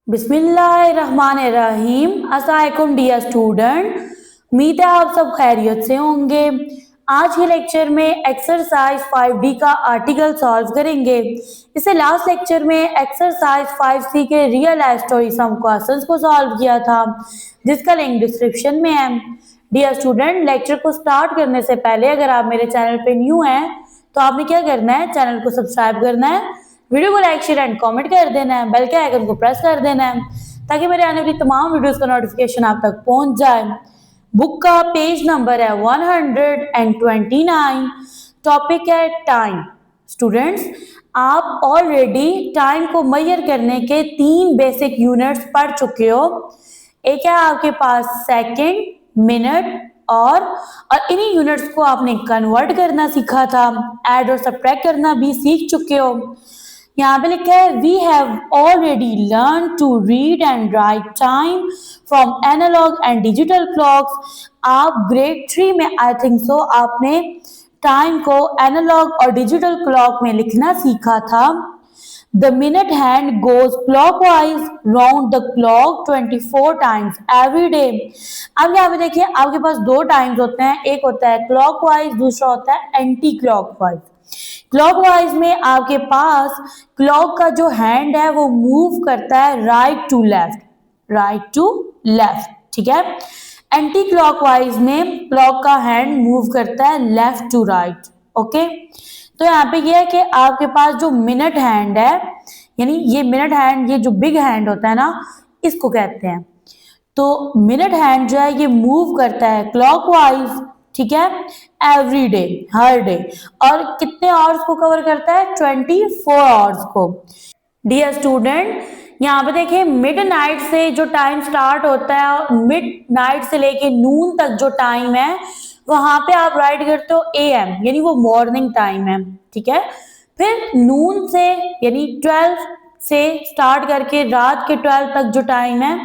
बिस्मिल्लाहिर्रहमानिर्रहीम। अस्सलामुअलैकुम dear student, उम्मीद है आप सब खैरियत से होंगे। आज के लेक्चर में एक्सरसाइज 5D का आर्टिकल सॉल्व करेंगे। इससे लास्ट लेक्चर में एक्सरसाइज 5C के real life story sum questions को सॉल्व किया था, जिसका लिंक डिस्क्रिप्शन में है। डियर स्टूडेंट, लेक्चर को स्टार्ट करने से पहले अगर आप मेरे चैनल पे न्यू हैं तो आपने क्या करना है, चैनल को सब्सक्राइब करना है, वीडियो को लाइक शेयर एंड कमेंट कर देना है, बेल के आइकन को प्रेस कर देना है ताकि मेरे आने वाली तमाम वीडियोस का नोटिफिकेशन आप तक पहुंच जाए। बुक का पेज नंबर है 129। टॉपिक है टाइम। स्टूडेंट्स, आप ऑलरेडी टाइम को मेजर करने के 3 बेसिक यूनिट्स पढ़ चुके हो। एक है आपके पास सेकंड, मिनट और इन्हीं यूनिट्स को आपने कन्वर्ट करना सीखा था, ऐड और सब्ट्रैक्ट करना भी सीख चुके हो। यहाँ पे लिखा है we have already learn to read and write time from analog and digital clocks. आप ग्रेड 3 में आई थिंक सो आपने टाइम को एनालॉग और डिजिटल क्लॉक में लिखना सीखा था। The minute hand goes clockwise round the clock 24 times every day। अब यहाँ पे देखिए आपके पास 2 टाइम्स होते हैं, एक होता है क्लॉकवाइज, दूसरा होता है एंटी क्लॉकवाइज। क्लॉकवाइज में आपके पास क्लॉक का जो हैंड है वो मूव करता है राइट टू लेफ्ट, ठीक है। एंटी क्लॉकवाइज में क्लॉक का हैंड मूव करता है लेफ्ट टू राइट, ओके। तो यहाँ पे ये है कि आपके पास जो मिनट हैंड है, यानी ये मिनट हैंड, ये जो बिग हैंड होता है ना, इसको कहते हैं। तो मिनट हैंड जो है ये मूव करता है क्लॉकवाइज, ठीक है, एवरी डे, हर डे। और कितने आवर्स को कवर करता है? 24 आवर्स को। डियर स्टूडेंट, यहाँ पे देखिए मिडनाइट से जो टाइम स्टार्ट होता है, मिडनाइट से लेके नून तक जो टाइम है, वहां पे आप राइट करते हो AM, यानी वो मॉर्निंग टाइम है, ठीक है। फिर नून से यानी 12 से स्टार्ट करके रात के 12 तक जो टाइम है,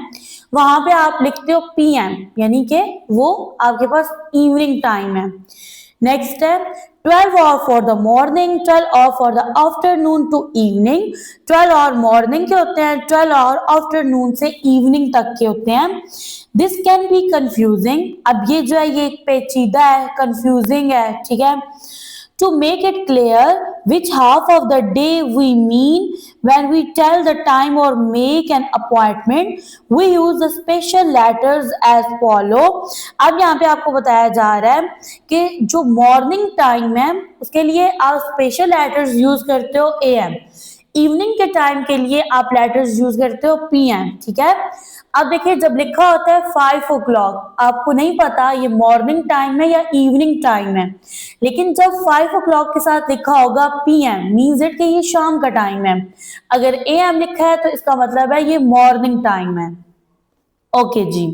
वहां पे आप लिखते हो PM, यानी कि वो आपके पास इवनिंग टाइम है। नेक्स्ट है 12 hour for the morning, 12 hour for the afternoon to evening. 12 hour morning के होते हैं, 12 आवर आफ्टरनून से इवनिंग तक के होते हैं। This can be confusing. अब ये जो है ये एक पेचीदा है, कंफ्यूजिंग है, ठीक है। To make it clear which half of the day we mean when we tell the time or make an appointment, we use the special letters as follow। अब यहाँ पे आपको बताया जा रहा है कि जो मॉर्निंग टाइम है उसके लिए आप स्पेशल लेटर्स यूज करते हो AM, इवनिंग के टाइम के लिए आप लेटर्स यूज करते हो PM, ठीक है। अब देखिए जब लिखा होता है 5 o'clock, आपको नहीं पता ये मॉर्निंग टाइम है या इवनिंग टाइम है, लेकिन जब 5 o'clock के साथ लिखा होगा PM मीन्स इट कि ये शाम का टाइम है। अगर AM लिखा है तो इसका मतलब है ये मॉर्निंग टाइम है, ओके जी।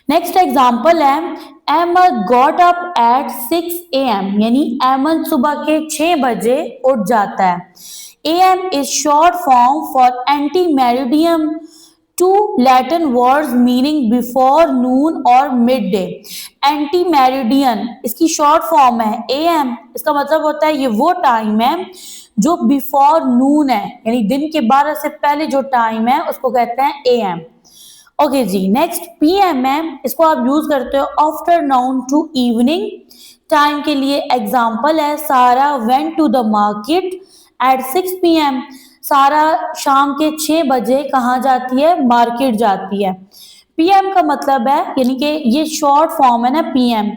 नेक्स्ट एग्जाम्पल है Ahmed got up at 6 AM, यानी अहमद सुबह के 6 बजे उठ जाता है। AM is short form for anti meridiem, 2 Latin words meaning before noon और मिड डे। एंटी मेरिडियन इसकी शॉर्ट फॉर्म है AM, इसका मतलब होता है ये वो टाइम है जो बिफोर नून है, यानी दिन के 12 से पहले जो टाइम है उसको कहते हैं AM, okay ji. Next PM है, इसको आप यूज करते हो आफ्टरनून टू इवनिंग टाइम के लिए। एग्जाम्पल है Sarah went to the market at 6 PM। सारा शाम के 6 बजे कहाँ जाती है? मार्केट जाती है। PM का मतलब है, यानी कि ये शॉर्ट फॉर्म है ना PM,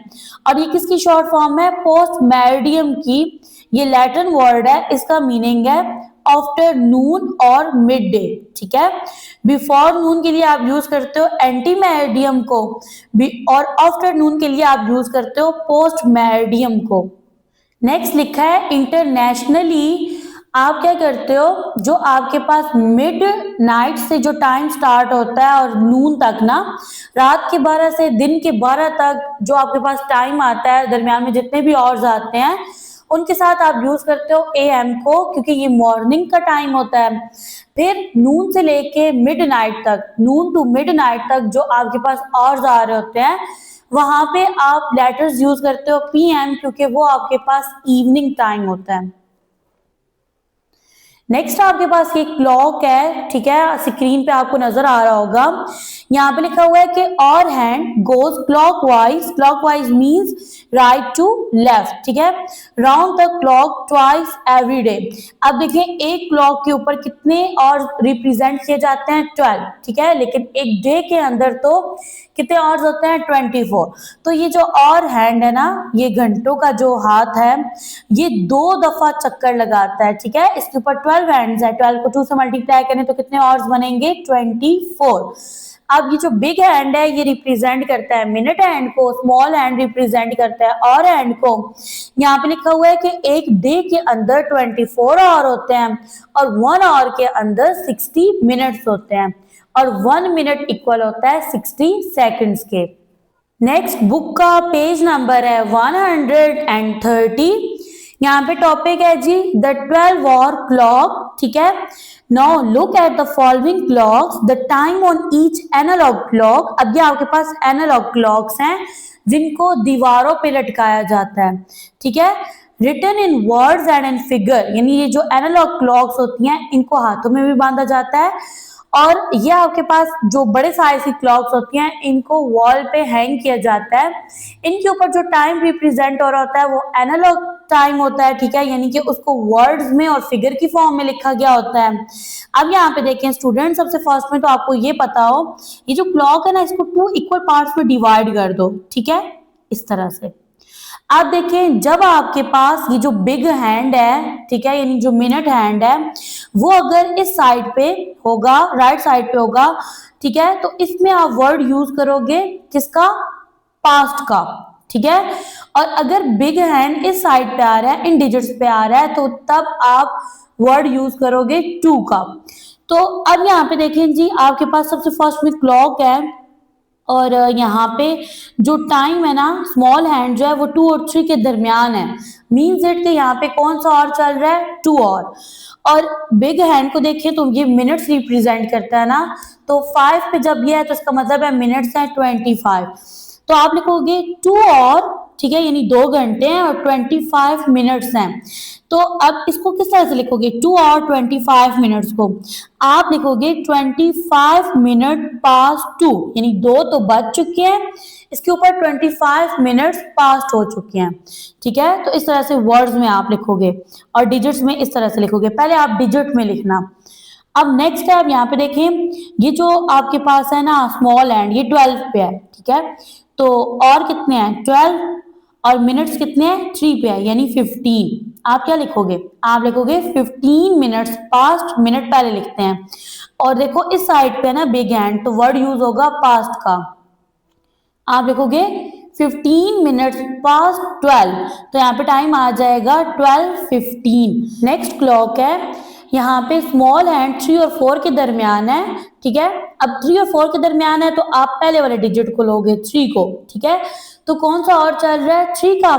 और ये किसकी शॉर्ट फॉर्म है? पोस्ट मैरिडियम की। ये लैटिन वर्ड है, इसका मीनिंग है आफ्टर नून और मिड डे, ठीक है। बिफोर नून के लिए आप यूज करते हो एंटी मैरिडियम को, और आफ्टरनून के लिए आप यूज करते हो पोस्ट मैरिडियम को। नेक्स्ट लिखा है इंटरनेशनली, आप क्या करते हो, जो आपके पास मिड नाइट से जो टाइम स्टार्ट होता है और नून तक ना, रात के 12 से दिन के 12 तक जो आपके पास टाइम आता है, दरमियान में जितने भी आवर्स आते हैं उनके साथ आप यूज करते हो AM को, क्योंकि ये मॉर्निंग का टाइम होता है। फिर नून से लेके मिड नाइट तक, नून टू मिड नाइट तक जो आपके पास आवर्स आ रहे होते हैं, वहां पे आप लेटर्स यूज करते हो PM, क्योंकि वो आपके पास इवनिंग टाइम होता है। नेक्स्ट आपके पास ये क्लॉक है, ठीक है, स्क्रीन पे आपको नजर आ रहा होगा। यहाँ पे लिखा हुआ है कि और hand goes clockwise means right to left, ठीक है, round the clock twice every day. अब देखिए एक क्लॉक के ऊपर कितने और रिप्रेजेंट किए जाते हैं 12, ठीक है, लेकिन एक डे के अंदर तो कितने और होते हैं 24। तो ये जो और हैंड है ना, ये घंटों का जो हाथ है, ये 2 दफा चक्कर लगाता है, ठीक है। इसके ऊपर 12 हैंड्स है, 12 को 2 से मल्टीप्लाई करें तो कितने आवर्स बनेंगे 24। अब ये जो बिग हैंड है ये रिप्रेजेंट करता है मिनट हैंड को, स्मॉल हैंड रिप्रेजेंट करता है और हैंड को। यहाँ पे लिखा हुआ है कि एक डे के अंदर 24 आवर होते हैं और 1 आवर के अंदर 60 मिनट्स होते हैं और 1 मिनट इक्वल होता है 60 सेकंड्स के। नेक्स्ट बुक का पेज नंबर है 130। यहाँ पे टॉपिक है जी द 12 आवर क्लॉक, ठीक है। Now look at the following clocks, the time on each analog clock. अब ये आपके पास एनालॉग क्लॉक्स हैं जिनको दीवारों पे लटकाया जाता है, ठीक है, written in words and in figure. यानी ये जो एनालॉग क्लॉक्स होती हैं इनको हाथों में भी बांधा जाता है और ये आपके पास जो बड़े साइज की क्लॉक्स होती हैं इनको वॉल पे हैंग किया जाता है। इनके ऊपर जो टाइम रिप्रेजेंट हो रहा होता है वो एनालॉग टाइम होता है, ठीक है, यानी कि उसको वर्ड्स में और फिगर की फॉर्म में लिखा गया होता है। अब यहाँ पे देखें स्टूडेंट, सबसे फर्स्ट में तो आपको ये पता हो ये जो क्लॉक है ना इसको 2 इक्वल पार्ट्स में डिवाइड कर दो, ठीक है, इस तरह से। आप देखें जब आपके पास ये जो बिग हैंड है, ठीक है, यानी जो मिनट हैंड है वो अगर इस साइड पे होगा, राइट साइड पे होगा, ठीक है, तो इसमें आप वर्ड यूज करोगे किसका, पास्ट का, ठीक है। और अगर बिग हैंड इस साइड पे आ रहा है, इन डिजिट्स पे आ रहा है, तो तब आप वर्ड यूज करोगे 2 का। तो अब यहाँ पे देखें जी आपके पास सबसे फर्स्ट में क्लॉक है और यहाँ पे जो टाइम है ना स्मॉल हैंड जो है वो 2 और 3 के दरमियान है, मीन्स इट कि यहाँ पे कौन सा और चल रहा है 2 और बिग हैंड को देखिए तो ये मिनट्स रिप्रेजेंट करता है ना, तो 5 पे जब ये है तो इसका मतलब है मिनट्स है 25। तो आप लिखोगे 2 और, ठीक है, यानी 2 घंटे हैं और 25 मिनट्स हैं। तो अब इसको किस तरह से लिखोगे 2 और 25 मिनट्स को आप लिखोगे 25 मिनट पास्ट 2, यानी 2 तो बज चुके हैं, इसके ऊपर 25 मिनट्स पास्ट हो चुके हैं, ठीक है। तो इस तरह से वर्ड्स में आप लिखोगे और डिजिट्स में इस तरह से लिखोगे, पहले आप डिजिट में लिखना। अब नेक्स्ट है, अब यहाँ पे देखें ये जो आपके पास है ना स्मॉल हैंड ये 12 पे है, ठीक है, तो और कितने हैं 12 और मिनट्स कितने हैं 3 पे है यानी 15। आप क्या लिखोगे, आप लिखोगे 15 मिनट्स पास्ट, मिनट पहले लिखते हैं और देखो इस साइड पे है ना बिग हैंड तो वर्ड यूज होगा पास्ट का, आप लिखोगे 15 मिनट्स पास्ट 12, तो यहाँ पे टाइम आ जाएगा 12:15। नेक्स्ट क्लॉक है, यहाँ पे स्मॉल हैंड 3 और 4 के दरमियान है, ठीक है। अब 3 और 4 के दरमियान है तो आप पहले वाले डिजिट को लोगे 3 को, ठीक है, तो कौन सा और चल रहा है 3 का,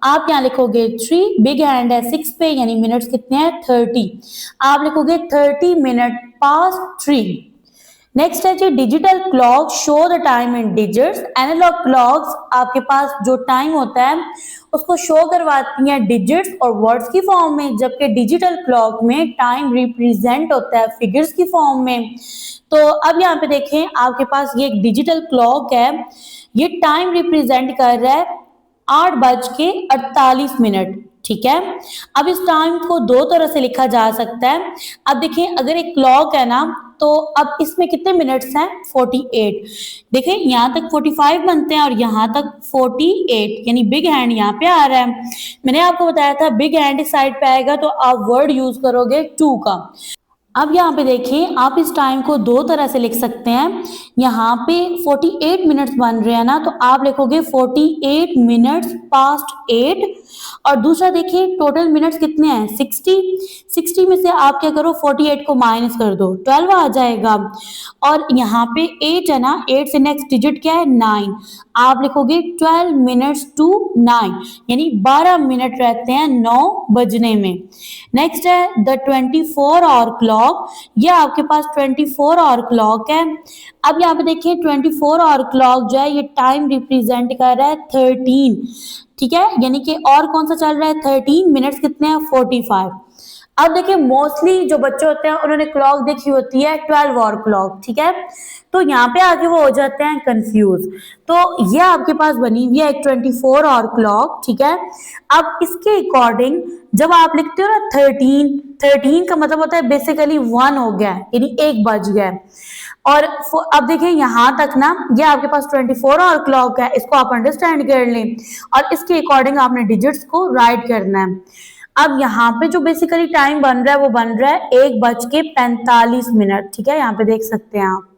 आप यहाँ लिखोगे 3, बिग हैंड है 6 पे यानी मिनट्स कितने हैं 30, आप लिखोगे 30 मिनट पास्ट 3। नेक्स्ट है G digital clock show the time in digits. Analogue clocks आपके पास जो टाइम होता है उसको शो करवाती हैं डिजिट्स और वर्ड्स की फॉर्म में, जबकि डिजिटल क्लॉक में टाइम रिप्रेजेंट होता है फिगर्स की फॉर्म में। तो अब यहाँ पे देखें आपके पास ये एक डिजिटल क्लॉक है, ये टाइम रिप्रेजेंट कर रहा है 8:48, ठीक है। अब इस टाइम को 2 तरह से लिखा जा सकता है। अब देखिए अगर एक क्लॉक है ना तो अब इसमें कितने मिनट्स हैं 48, देखिए यहाँ तक 45 बनते हैं और यहाँ तक 48, यानी बिग हैंड यहाँ पे आ रहा है। मैंने आपको बताया था बिग हैंड इस साइड पे आएगा तो आप वर्ड यूज करोगे 2 का। अब यहाँ पे देखिए आप इस टाइम को 2 तरह से लिख सकते हैं, यहाँ पे 48 मिनट्स बन रहे हैं ना तो आप लिखोगे 48 मिनट्स पास्ट 8 और दूसरा देखिए टोटल मिनट्स कितने हैं 60 में से आप क्या करो 48 को माइनस कर दो 12 आ जाएगा और यहाँ पे 8 है ना, 8 से नेक्स्ट डिजिट क्या है 9, आप लिखोगे 12 मिनट्स टू 9 यानी 12 मिनट रहते हैं 9 बजने में। नेक्स्ट है द 24 आवर क्लॉक, ये आपके पास 24 आवर क्लॉक है। अब यहाँ पे देखिए 24 आवर क्लॉक जो है ये टाइम रिप्रेजेंट कर रहा है 13, ठीक है, यानी कि और कौन सा चल रहा है 13 मिनट्स कितने हैं 45। अब देखिए मोस्टली जो बच्चे होते हैं उन्होंने क्लॉक देखी होती है 12 आवर क्लॉक, ठीक है, तो यहाँ पे आके वो हो जाते हैं कंफ्यूज। तो ये आपके पास बनी हुई है एक 24 आवर क्लॉक, ठीक है। अब इसके अकॉर्डिंग जब आप लिखते हो ना 13 का मतलब होता है बेसिकली 1 हो गया यानी 1 बज गया। और अब देखिए यहां तक ना ये आपके पास 24 आवर क्लॉक है, इसको आप अंडरस्टैंड कर लें और इसके अकॉर्डिंग आपने डिजिट्स को राइट करना है। अब यहाँ पे जो बेसिकली टाइम बन रहा है वो बन रहा है 1:45, ठीक है, यहाँ पे देख सकते हैं आप।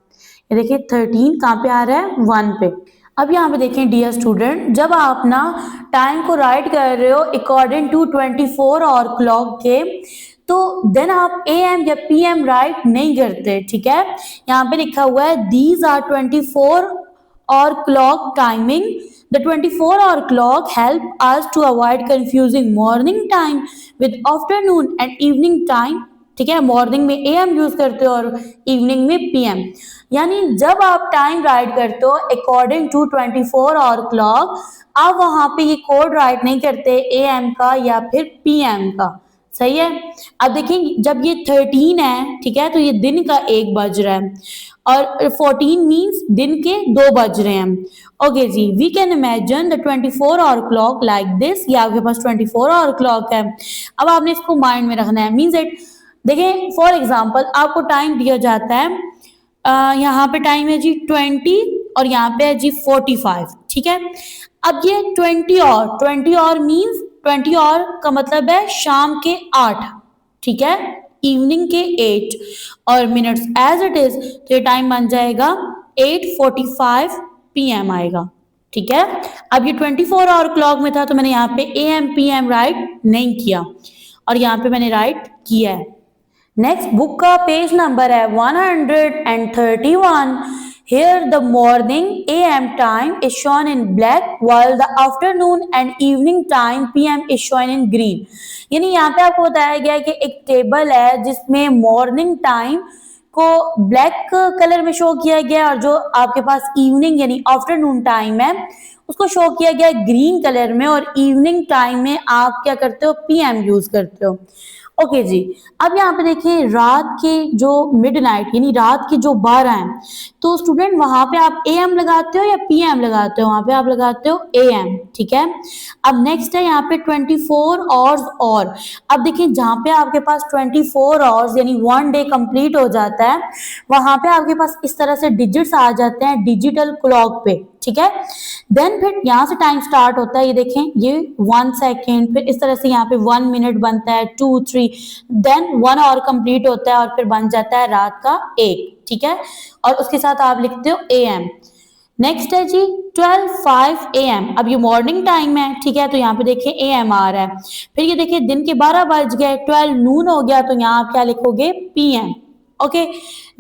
ये देखिए 13 कहाँ पे आ रहा है 1 पे। अब यहाँ पे देखें डियर स्टूडेंट, जब आप ना टाइम को राइट कर रहे हो अकॉर्डिंग टू 24 आवर क्लॉक के, तो देन आप AM या PM राइट नहीं करते, ठीक है। यहाँ पे लिखा हुआ है these are 24 hour clock timing. The 24-hour clock help us to avoid confusing morning time with afternoon and evening time, ठीक है। मॉर्निंग में AM यूज करते हो और इवनिंग में PM। यानी जब आप टाइम राइट करते हो अकॉर्डिंग टू 24 आवर क्लॉक, आप वहां पे ये कोड राइट नहीं करते AM का या फिर PM का, सही है। अब देखिए जब ये 13 है, ठीक है, तो ये दिन का 1 बज रहा है और 14 मीन्स दिन के 2 बज रहे हैं। Okay ji, we can imagine the 24 hour clock like this. ये आपके पास 24 आवर क्लॉक है। अब आपने इसको माइंड में रखना है, मीन्स इट। देखिए फॉर एग्जाम्पल आपको टाइम दिया जाता है, यहाँ पे टाइम है जी 20 और यहाँ पे है जी 45, ठीक है। अब ये 20 और मीन्स 20 और का मतलब है शाम के 8, ठीक है, इवनिंग के 8 और मिनट्स एज इट इज, तो ये टाइम बन जाएगा 8:45 PM आएगा, ठीक है। अब ये 24 आवर क्लॉक में था तो मैंने यहाँ पे AM PM राइट नहीं किया और यहाँ पे मैंने राइट किया है। नेक्स्ट बुक का पेज नंबर है 131। Here the morning AM time is shown in black while the afternoon and evening time PM is shown in green। यानी यहाँ पे आपको बताया गया है कि एक टेबल है जिसमें मॉर्निंग टाइम को ब्लैक कलर में शो किया गया और जो आपके पास इवनिंग यानी आफ्टरनून टाइम है उसको शो किया गया है ग्रीन कलर में, और इवनिंग टाइम में आप क्या करते हो PM यूज करते हो। ओके जी, अब यहाँ पे देखिए रात के जो मिडनाइट यानी रात के जो 12 हैं, तो स्टूडेंट वहां पे आप AM लगाते हो या PM लगाते हो? वहां पे आप लगाते हो AM, ठीक है। अब नेक्स्ट है यहाँ पे 24 आवर्स और। अब देखिए जहाँ पे आपके पास 24 आवर्स यानी 1 डे कंप्लीट हो जाता है, वहां पे आपके पास इस तरह से डिजिट्स आ जाते हैं डिजिटल क्लॉक पे, ठीक है। देन फिर यहाँ से टाइम स्टार्ट होता है, ये देखें ये 1 सेकेंड, फिर इस तरह से यहाँ पे 1 मिनट बनता है, 2 3, देन 1 आवर कंप्लीट होता है और फिर बन जाता है रात का 1, ठीक है। और उसके साथ आप लिखते हो AM। नेक्स्ट है जी 12:05 AM। अब ये मॉर्निंग टाइम है, ठीक है, तो यहाँ पे देखिए AM आ रहा है। फिर ये देखिए दिन के 12 बज गए, 12 नून हो गया, तो यहाँ आप क्या लिखोगे PM। ओके,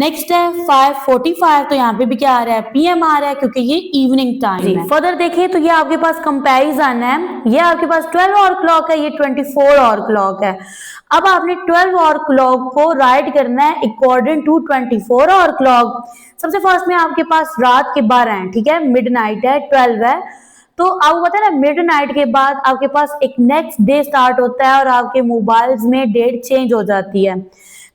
नेक्स्ट है 5:45, तो यहाँ पे भी क्या आ रहा है PM आ रहा है क्योंकि ये इवनिंग टाइम है। फर्दर देखिए तो ये आपके पास कंपैरिजन है, ये आपके पास 12 आवर क्लॉक है, ये 24 आवर क्लॉक है। अब आपने 12 आवर क्लॉक को राइट करना है अकॉर्डिंग टू 24 आवर क्लॉक। सबसे फर्स्ट में आपके पास रात के 12 हैं, ठीक है, मिडनाइट है, 12 है, तो आपको पता है ना मिडनाइट के बाद आपके पास एक नेक्स्ट डे स्टार्ट होता है और आपके मोबाइल्स में डेट चेंज हो जाती है।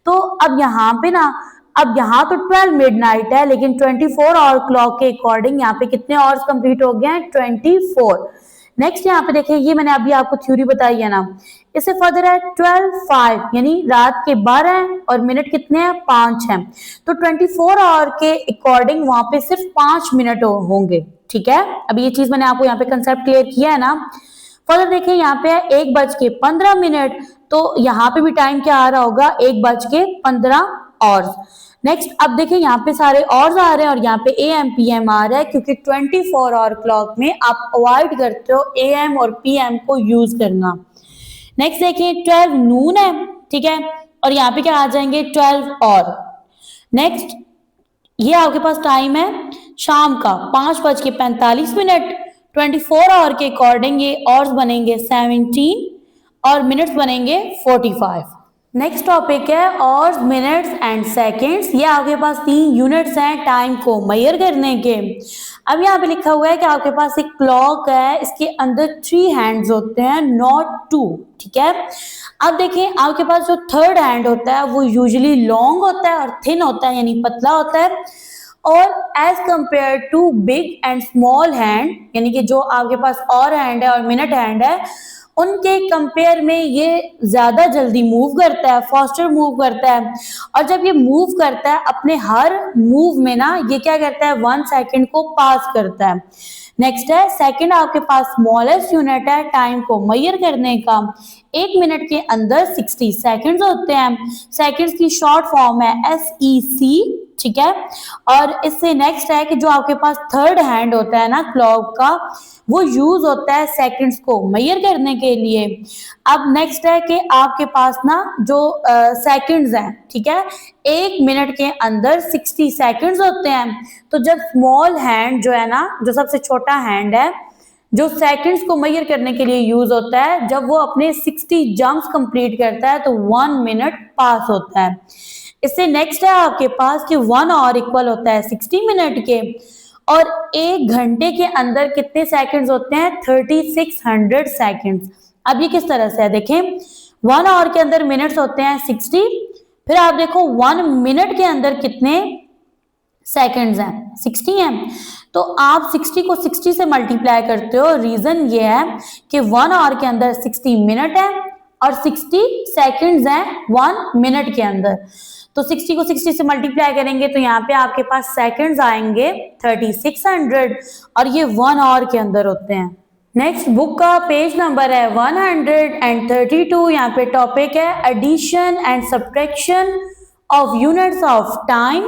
तो अब यहाँ पे ना, अब यहाँ तो 12 मिडनाइट है, लेकिन 24 आवर क्लॉक के अकॉर्डिंग यहाँ पे कितने आवर्स कंप्लीट हो गए हैं 24। नेक्स्ट यहाँ पे देखिए, ये मैंने अभी आपको थ्योरी बताई है ना, इससे फर्दर है 12:05 यानी रात के 12 और मिनट कितने हैं 5 हैं, तो 24 आवर के अकॉर्डिंग वहां पे सिर्फ 5 मिनट होंगे, ठीक है। अब ये चीज मैंने आपको यहाँ पे कंसेप्ट क्लियर किया है ना। फर्दर देखिए यहाँ पे है 1:15, तो यहाँ पे भी टाइम क्या आ रहा होगा 1:15 आवर्स। नेक्स्ट अब देखिए यहाँ पे सारे आवर्स आ रहे हैं और यहाँ पे AM PM आ रहा है क्योंकि 24 आवर क्लॉक में आप अवॉइड करते हो AM और PM को यूज करना। नेक्स्ट देखिए 12 नून है, ठीक है, और यहाँ पे क्या आ जाएंगे 12 और। नेक्स्ट ये आपके पास टाइम है शाम का 5:45, 24 आवर के अकॉर्डिंग ये आवर्स बनेंगे 17 और मिनट्स बनेंगे 45। नेक्स्ट टॉपिक है आवर्स मिनट्स एंड सेकेंड्स। ये आपके पास 3 यूनिट्स हैं टाइम को मेजर करने के। अब यहाँ पे लिखा हुआ है कि आपके पास एक क्लॉक है, इसके अंदर 3 हैंड्स होते हैं, नॉट 2, ठीक है। अब देखिए आपके पास जो थर्ड हैंड होता है वो यूजुअली लॉन्ग होता है और थिन होता है, यानी पतला होता है, और as compare to big and small hand, यानी कि जो आपके पास और हैंड है और मिनट हैंड है, उनके कंपेयर में ये ज्यादा जल्दी मूव करता है, फास्टर मूव करता है। और जब ये मूव करता है अपने हर मूव में ना ये क्या करता है, 1 सेकंड को पास करता है। नेक्स्ट है सेकंड, आपके पास स्मॉलेस्ट यूनिट है टाइम को मेजर करने का। 1 मिनट के अंदर 60 सेकंड्स होते हैं। सेकंड्स की शॉर्ट फॉर्म है SEC, ठीक है। और इससे नेक्स्ट है कि जो आपके पास थर्ड हैंड होता है ना क्लॉक का, वो यूज होता है सेकंड्स को मेजर करने के लिए। अब नेक्स्ट है कि आपके पास ना जो सेकंड्स हैं, ठीक है, 1 मिनट के अंदर 60 सेकंड्स होते हैं। तो जब स्मॉल हैंड जो है ना, जो सबसे छोटा हैंड है, जो सेकंड्स को मेजर करने के लिए यूज होता है, जब वो अपने 60 जंप्स कंप्लीट करता है तो 1 मिनट पास होता है। इससे नेक्स्ट है आपके पास कि 1 आवर इक्वल होता है 60 मिनट के, और 1 घंटे के अंदर कितने सेकंड्स होते हैं, 3600 सेकंड्स। अब ये किस तरह से है देखें, 1 आवर के अंदर मिनट्स होते हैं 60, फिर आप देखो 1 मिनट के अंदर कितने सेकंड्स हैं, 60 हैं। तो आप 60 को 60 से मल्टीप्लाई करते हो। रीजन ये है कि 1 आवर के अंदर 60 मिनट है और 60 सेकंड्स हैं 1 मिनट के अंदर। तो 60 को 60 से मल्टीप्लाई करेंगे तो यहाँ पे आपके पास सेकंड्स आएंगे 3600, और ये 1 आवर के अंदर होते हैं। नेक्स्ट बुक का पेज नंबर है 132। यहाँ पे टॉपिक है addition and subtraction of units of time.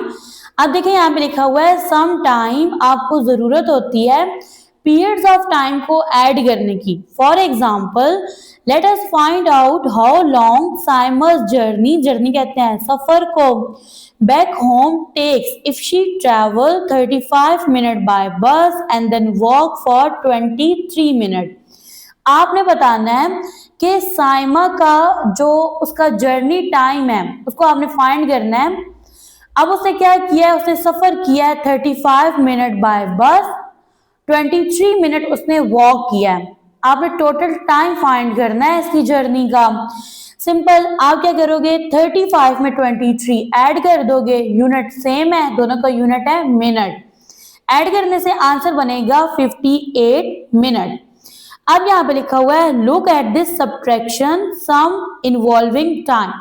अब देखिए यहाँ पे लिखा हुआ है सम टाइम, आपको जरूरत होती है पीरियड्स ऑफ टाइम को ऐड करने की। For example let us find out how long Simus journey कहते हैं सफर को, back home takes if she travel 35 minute by bus and then walk for 23 minute. आपने बताना है कि साइमा का जो उसका जर्नी टाइम है उसको आपने फाइंड करना है। अब उसने क्या किया है, उसने सफर किया है 35 मिनट बाय बस, 23 मिनट उसने वॉक किया है। आपने टोटल टाइम फाइंड करना है इसकी जर्नी का। सिंपल, आप क्या करोगे, 35 में 23 ऐड कर दोगे, यूनिट सेम है, दोनों का यूनिट है मिनट। ऐड करने से आंसर बनेगा 58 मिनट। अब यहाँ पे लिखा हुआ है look at this subtraction some involving time.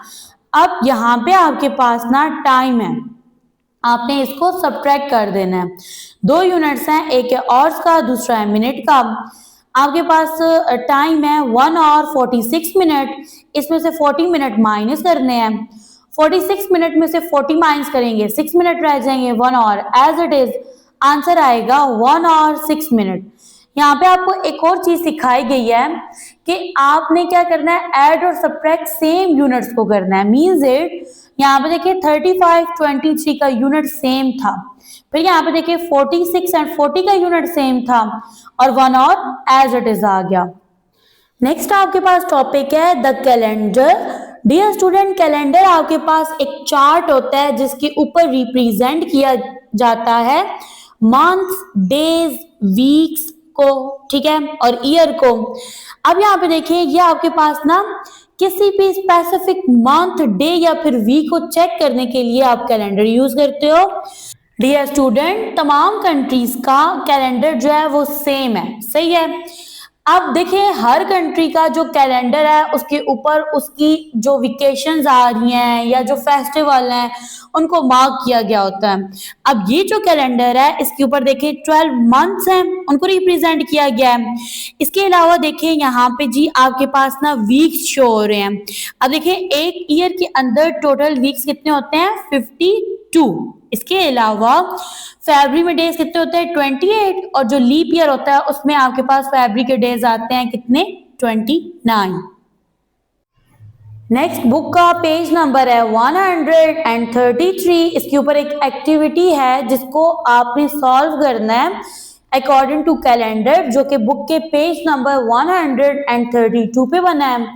अब यहाँ पे आपके पास ना टाइम है, आपने इसको सब्ट्रैक्ट कर देना है। 2 यूनिट्स हैं, एक है आवर्स का, दूसरा है मिनट का। आपके पास टाइम है 1 आवर 46 मिनट, इसमें से 40 मिनट माइनस करने हैं। 46 मिनट में से 40 माइनस करेंगे, 6 मिनट रह जाएंगे 1 hour as it is. Answer आएगा 1 आवर 6 मिनट। यहाँ पे आपको एक और चीज सिखाई गई है कि आपने क्या करना है, ऐड और सब्ट्रैक्ट सेम यूनिट्स को करना है। मींस इट, यहाँ पे देखिए 35 23 का यूनिट सेम था, फिर यहाँ पे देखिए 46 एंड 40 का यूनिट सेम था, और 1 और एज इट इज आ गया। नेक्स्ट आपके पास टॉपिक है the calendar. Dear student, calendar आपके पास एक चार्ट होता है जिसके ऊपर रिप्रेजेंट किया जाता है मंथ्स, डेज, वीक्स को, ठीक है, और ईयर को। अब यहाँ पे देखिए ये आपके पास ना किसी भी स्पेसिफिक मंथ, डे या फिर वीक को चेक करने के लिए आप कैलेंडर यूज करते हो। डियर स्टूडेंट, तमाम कंट्रीज का कैलेंडर जो है वो सेम है, सही है। अब देखिए हर कंट्री का जो कैलेंडर है उसके ऊपर उसकी जो वेकेशंस आ रही हैं या जो फेस्टिवल हैं उनको मार्क किया गया होता है। अब ये जो कैलेंडर है इसके ऊपर देखिए 12 मंथ्स हैं, उनको रिप्रेजेंट किया गया है। इसके अलावा देखिए यहाँ पे जी आपके पास ना वीक्स शो हो रहे हैं। अब देखिए एक ईयर के अंदर टोटल वीक्स कितने होते हैं, 52। इसके अलावा फरवरी में डेज कितने होते हैं, 28, और जो लीप ईयर होता है उसमें आपके पास फरवरी के डेज आते हैं कितने, 29। नेक्स्ट बुक का पेज नंबर है 133। इसके ऊपर एक एक्टिविटी है जिसको आपने सॉल्व करना है अकॉर्डिंग टू कैलेंडर, जो कि बुक के पेज नंबर 132 पे बना है।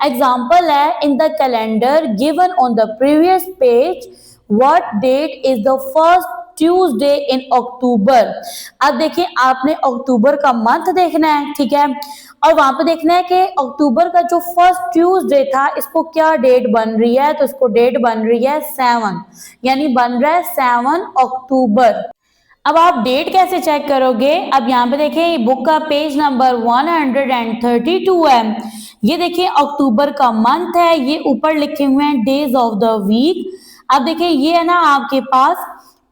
एग्जाम्पल है, in the calendar given on the previous page what date is the first Tuesday in October. अब देखिए आपने अक्टूबर का मंथ देखना है, ठीक है, और वहां पे देखना है कि अक्टूबर का जो फर्स्ट ट्यूसडे था इसको क्या डेट बन रही है, तो इसको डेट बन रही है 7, यानी बन रहा है 7 अक्टूबर। अब आप डेट कैसे चेक करोगे, अब यहाँ पे देखिए बुक का पेज नंबर 132 है। ये देखिए अक्टूबर का मंथ है, ये ऊपर लिखे हुए हैं डेज ऑफ द वीक। अब देखिए ये है ना आपके पास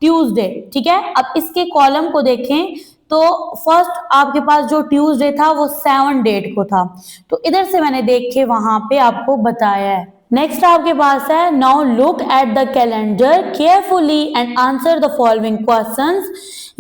ट्यूसडे, ठीक है। अब इसके कॉलम को देखें तो फर्स्ट आपके पास जो ट्यूसडे था वो 7 डेट को था, तो इधर से मैंने देख के वहां पे आपको बताया है। नेक्स्ट आपके पास है now look at the calendar carefully and answer the following questions.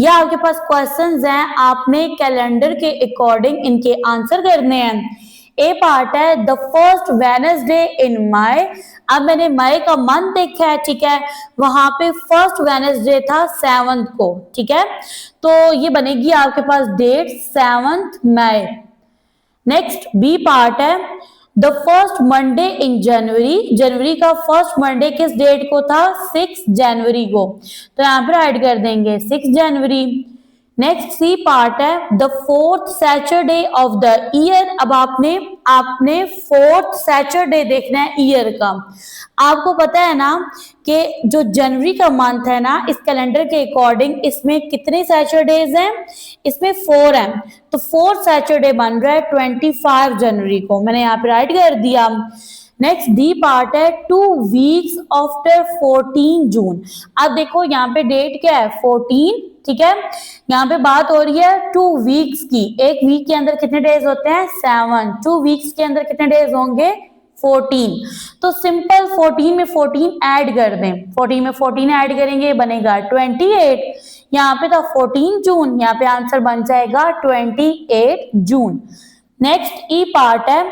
ये आपके पास क्वेश्चंस हैं, आपने कैलेंडर के अकॉर्डिंग इनके आंसर करने हैं। ए पार्ट है द फर्स्ट वेडनेसडे इन मई। अब मैंने मई का मंथ देखा है, ठीक है, वहां पे फर्स्ट वेडनेसडे था 7 को, ठीक है, तो ये बनेगी आपके पास डेट 7 मई। नेक्स्ट बी पार्ट है द फर्स्ट मंडे इन जनवरी। जनवरी का फर्स्ट मंडे किस डेट को था, 6 जनवरी को, तो यहाँ पर ऐड कर देंगे 6 जनवरी। नेक्स्ट सी पार्ट है the fourth Saturday of the year. अब आपने फोर्थ सैटरडे देखना है ईयर का। आपको पता है ना कि जो जनवरी का मंथ है ना इस कैलेंडर के अकॉर्डिंग इसमें कितने सैटरडेज हैं, इसमें 4 हैं, तो फोर्थ सैटरडे बन रहा है 25 जनवरी को, मैंने यहाँ पे राइट कर दिया। नेक्स्ट डी पार्ट है 2 वीक्स आफ्टर 14 जून। अब देखो यहाँ पे डेट क्या है 14, ठीक है, यहाँ पे बात हो रही है 2 वीक्स की। एक वीक के अंदर कितने डेज होते हैं 7, 2 वीक्स के अंदर कितने डेज होंगे 14, तो सिंपल 14 में 14 ऐड कर दें, 14 में 14 ऐड करेंगे बनेगा 28। यहाँ पे था 14 जून, यहाँ पे आंसर बन जाएगा 28 जून। नेक्स्ट ई पार्ट है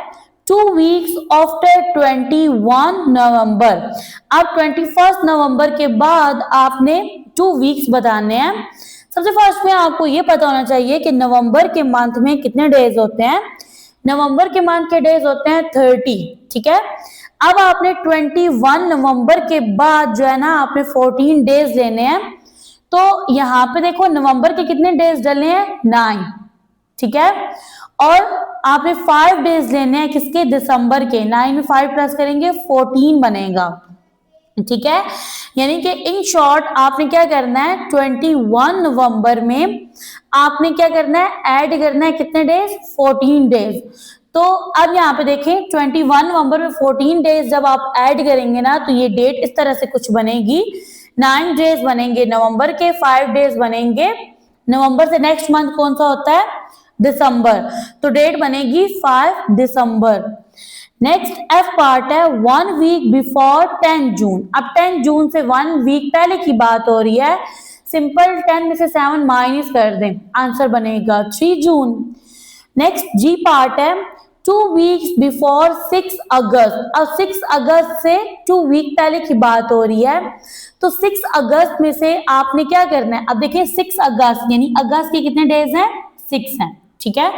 2 वीक्स आफ्टर 21 नवंबर। अब 21 नवंबर के बाद आपने 2 वीक्स बताने हैं। सबसे फर्स्ट में आपको ये पता होना चाहिए कि नवंबर के मंथ में कितने डेज होते हैं। नवंबर के मंथ के डेज होते हैं 30, ठीक है। अब आपने 21 नवंबर के बाद जो है ना आपने 14 डेज लेने हैं, तो यहाँ पे देखो नवंबर के कितने डेज डले हैं 9, ठीक है, और आपने 5 डेज लेने हैं किसके, दिसंबर के। 9 में 5 प्लस करेंगे 14 बनेगा, ठीक है। यानी कि इन शॉर्ट आपने क्या करना है 21 नवंबर में आपने क्या करना है ऐड करना है कितने डेज 14 डेज। तो अब यहाँ पे देखें 21 नवंबर में 14 डेज जब आप ऐड करेंगे ना तो ये डेट इस तरह से कुछ बनेगी, 9 डेज बनेंगे नवंबर के, 5 डेज बनेंगे नवंबर से नेक्स्ट मंथ कौन सा होता है दिसंबर, तो डेट बनेगी 5 दिसंबर। नेक्स्ट एफ पार्ट है 1 वीक बिफोर 10 जून। अब 10 जून से 1 वीक पहले की बात हो रही है, सिंपल 10 में से 7 माइनस कर दें, आंसर बनेगा 3 जून। नेक्स्ट जी पार्ट है 2 वीक्स बिफोर 6 अगस्त। अब 6 अगस्त से 2 वीक पहले की बात हो रही है, तो 6 अगस्त में से आपने क्या करना है, अब देखिए 6 अगस्त यानी अगस्त के कितने डेज हैं 6 हैं, ठीक है,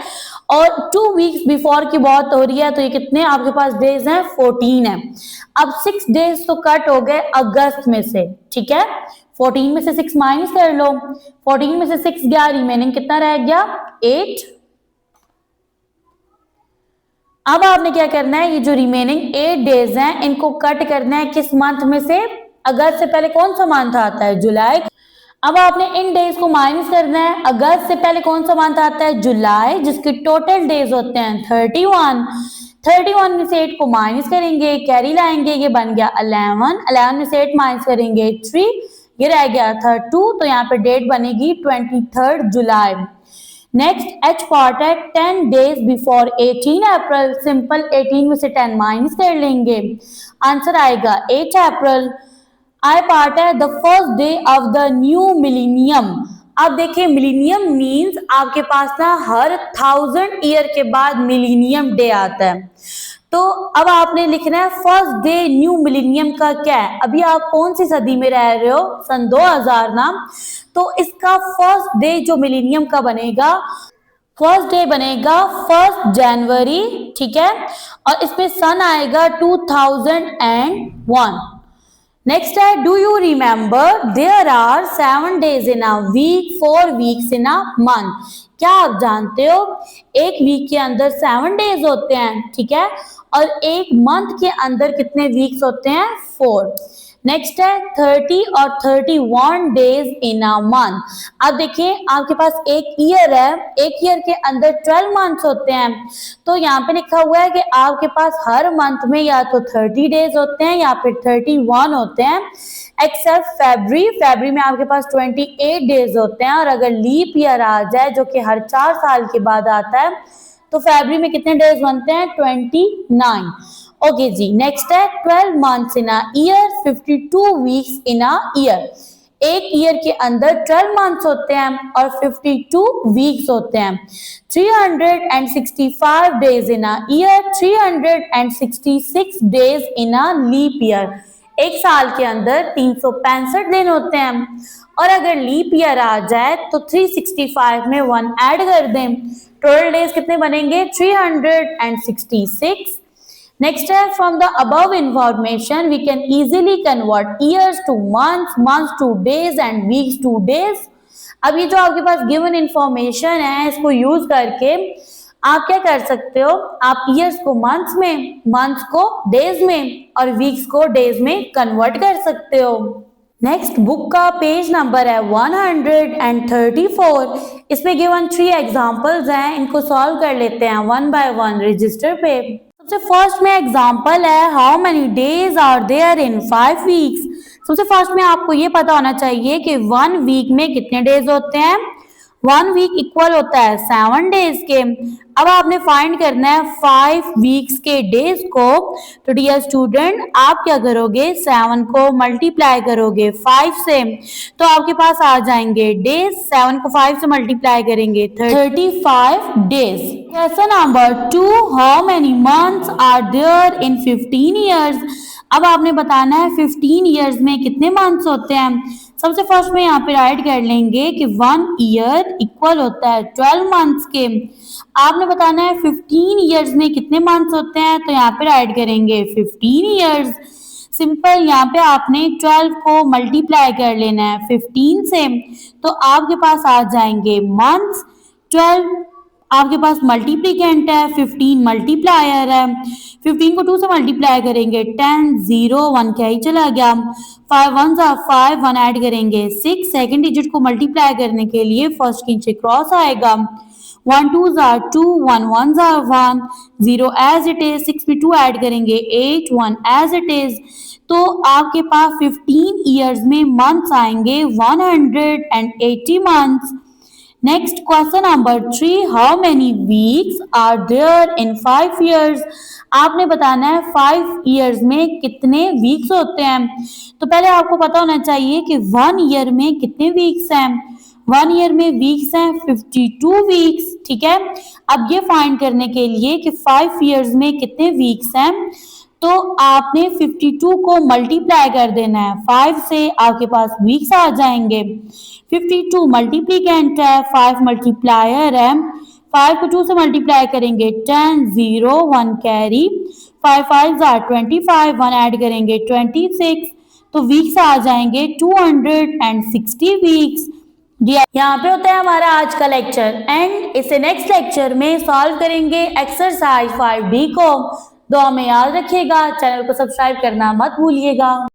और 2 वीक्स बिफोर की बात हो रही है तो ये कितने आपके पास डेज हैं 14 है। अब 6 डेज तो कट हो गए अगस्त में से, ठीक है, 14 में से 6 माइनस कर लो, 14 में से 6 गया, रिमेनिंग कितना रह गया 8। अब आपने क्या करना है, ये जो रिमेनिंग 8 डेज हैं इनको कट करना है किस मंथ में से, अगस्त से पहले कौन सा मंथ आता है जुलाई। अब आपने इन डेज को माइनस करना है, अगस्त से पहले कौन सा मंथ आता है जुलाई, जिसके टोटल डेज होते हैं 31। 31 में से 8 को माइनस करेंगे, कैरी लाएंगे, ये बन गया 11। 11 में से 8 माइनस करेंगे 3, ये रह गया 32, तो यहाँ पे डेट बनेगी 23 जुलाई। नेक्स्ट एच पार्ट है 10 डेज बिफोर 18 अप्रैल। सिंपल 18 में से 10 माइनस कर लेंगे, आंसर आएगा 8 अप्रैल। आई पार्ट है the first day of the new millennium. अब देखिए मिलीनियम मींस आपके पास ना हर 1000 ईयर के बाद मिलीनियम डे आता है, तो अब आपने लिखना है फर्स्ट डे न्यू मिलीनियम का क्या है। अभी आप कौन सी सदी में रह रहे हो, सन 2000 ना, तो इसका फर्स्ट डे जो मिलीनियम का बनेगा, फर्स्ट डे बनेगा 1 जनवरी, ठीक है, और इसमें सन आएगा 2001। नेक्स्ट है do you remember there are 7 days in a week, 4 weeks in a month. क्या आप जानते हो एक वीक के अंदर 7 days होते हैं, ठीक है, और एक मंथ के अंदर कितने वीक्स होते हैं, 4। नेक्स्ट है 30 और 31 डेज इन अ मंथ। अब देखिए आपके पास एक ईयर है, एक ईयर के अंदर 12 मंथ्स होते हैं, तो यहाँ पे लिखा हुआ है कि आपके पास हर मंथ में या तो 30 डेज होते हैं या फिर 31 होते हैं, एक्सेप्ट फेब्रुअरी। फेब्रुअरी में आपके पास 28 डेज होते हैं, और अगर लीप ईयर आ जाए जो कि हर 4 साल के बाद आता है, तो फेब्रुअरी में कितने डेज बनते हैं, 29। ओके जी, नेक्स्ट है 12 months in a year, 52 weeks in a year. एक ईयर के अंदर 12 मंथ्स होते हैं और 52 वीक्स होते हैं। 365 days in a year, 366 days in a leap year. एक साल के अंदर 365 दिन होते हैं, और अगर लीप ईयर आ जाए तो 365 में 1 ऐड कर दें, टोटल डेज कितने बनेंगे, 366। नेक्स्ट है from the above information we can easily convert years to months, months to days and weeks to days. अब ये जो आपके पास गिवन इंफॉर्मेशन है इसको यूज करके आप क्या कर सकते हो, आप ईयर्स को मंथ्स में, मंथ्स को डेज में और वीक्स को डेज में कन्वर्ट कर सकते हो। नेक्स्ट बुक का पेज नंबर है 134। इसमें गिवन 3 एग्जांपल्स हैं, इनको सॉल्व कर लेते हैं वन बाय वन रजिस्टर पे। सबसे फर्स्ट में एग्जांपल है how many days are there in 5 weeks. सबसे फर्स्ट में आपको ये पता होना चाहिए कि 1 वीक में कितने डेज होते हैं। 1 वीक इक्वल होता है 7 डेज के। अब आपने फाइंड करना है 5 वीक्स के डेज को। तो डियर स्टूडेंट आप क्या करोगे, 7 को मल्टीप्लाई करोगे 5 से, तो आपके पास आ जाएंगे डेज। 7 को 5 से मल्टीप्लाई करेंगे 35 days. Question number 2 how many months are there in 15 years. अब आपने बताना है 15 ईयर्स में कितने मंथ्स होते हैं। सबसे फर्स्ट में यहाँ पे राइट कर लेंगे कि 1 ईयर इक्वल होता है 12 मंथ्स के। आपने बताना है 15 ईयर्स में कितने मंथ्स होते हैं, तो यहाँ पे राइट करेंगे 15 ईयर्स। सिंपल, यहाँ पे आपने 12 को मल्टीप्लाई कर लेना है 15 से, तो आपके पास आ जाएंगे मंथ्स। 12 आपके पास मल्टीप्लीकेंट है, 15 मल्टीप्लायर है। 15 को 2 से मल्टीप्लाई करेंगे 10, 0 1 क्या ही चला गया। 5 1 5, 1 ऐड करेंगे 6। सेकंड डिजिट को मल्टीप्लाई करने के लिए फर्स्ट के नीचे क्रॉस आएगा। 1 2 2, 1 1 1, 0 एज इट इज। 6 में 2 ऐड करेंगे 8, 1 एज इट इज। तो आपके पास 15 ईयर्स में मंथ्स आएंगे 180 months. Next question number 3 how many weeks are there in 5 years. आपने बताना है 5 ईयर्स में कितने वीक्स होते हैं। तो पहले आपको पता होना चाहिए कि 1 ईयर में कितने वीक्स हैं। 1 ईयर में वीक्स हैं 52 वीक्स, ठीक है। अब ये फाइंड करने के लिए कि 5 ईयर्स में कितने वीक्स हैं, तो आपने 52 को मल्टीप्लाई कर देना है 5 से, आपके पास वीक्स आ जाएंगे। 52 मल्टीप्लीकेंट है, 5 मल्टीप्लायर है। 5 को 2 से मल्टीप्लाई करेंगे 10, 0 1 कैरी। 5 5 25, 1 ऐड करेंगे 26। तो वीक्स आ जाएंगे 260 वीक्स। यहाँ पे होता है हमारा आज का लेक्चर एंड इसे नेक्स्ट लेक्चर में सॉल्व करेंगे एक्सरसाइज 5D को। दुआ में याद रखिएगा, चैनल को सब्सक्राइब करना मत भूलिएगा।